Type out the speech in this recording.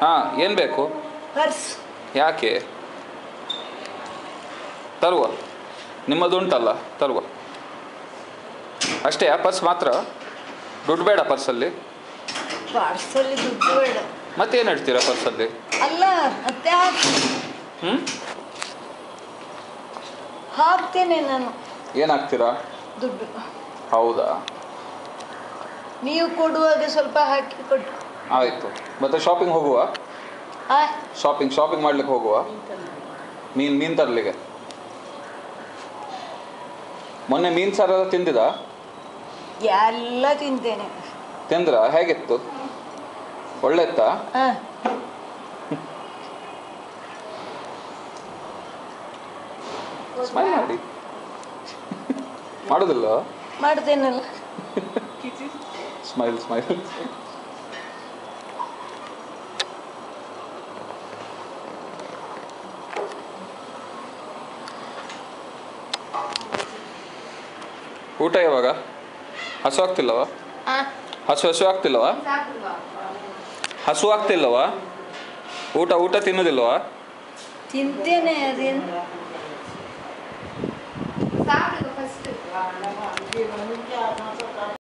ಹಾಂ ಏನು ಬೇಕು? ಪರ್ಸ್. ಯಾಕೆ? ತರುವ, ನಿಮ್ಮದುಂಟಲ್ಲ, ತರುವ ಅಷ್ಟೇ. ಪರ್ಸ್ ಮಾತ್ರ? ದುಡ್ಡು ಬೇಡ ಪರ್ಸಲ್ಲಿ? ಪರ್ಸಲ್ಲಿ ದುಡ್ಡು ಬೇಡ. ಮತ್ತೇನು ಹೇಳ್ತೀರಾ ಪರ್ಸಲ್ಲಿ? ಅಲ್ಲ ಮತ್ತೆ ಹ್ಞೂ ಹಾಕ್ತೇನೆ ನಾನು. ಏನು ಹಾಕ್ತೀರಾ? ದುಡ್ಡು. ಹೌದಾ? ನೀವು ಕೊಡುವಾಗ ಸ್ವಲ್ಪ ಹಾಕಿ ಕೊಟ್ಟು. ಆಯಿತು. ಮತ್ತೆ ಶಾಪಿಂಗ್ ಹೋಗುವ? ಶಾಪಿಂಗ್ ಮಾಡ್ಲಿಕ್ಕೆ ಹೋಗುವ? ಮೀನು ತರಲಿಕ್ಕೆ. ಮೊನ್ನೆ ಮೀನು ಸಾರು ತಿಂದಿದ? ಎಲ್ಲ ತಿಂತೇನೆ. ತಿಂದ್ರ? ಹೇಗಿತ್ತು? ಒಳ್ಳೆ ಇತ್ತಾ? ಸ್ಮೈಲ್ ಮಾಡಿ. ಮಾಡೋದಿಲ್ಲ? ಮಾಡ್ತೇನಲ್ಲ. ಸ್ಮೈಲ್. ಊಟ ಯಾವಾಗ? ಹಸು ಆಗ್ತಿಲ್ಲವಾ? ಹಸು ಆಗ್ತಿಲ್ಲವಾ? ಹಸು ಆಗ್ತಿಲ್ಲವಾ? ಊಟ ತಿನ್ನೋದಿಲ್ಲವಾ? ತಿಂತೇನೆ. ಅದೇನು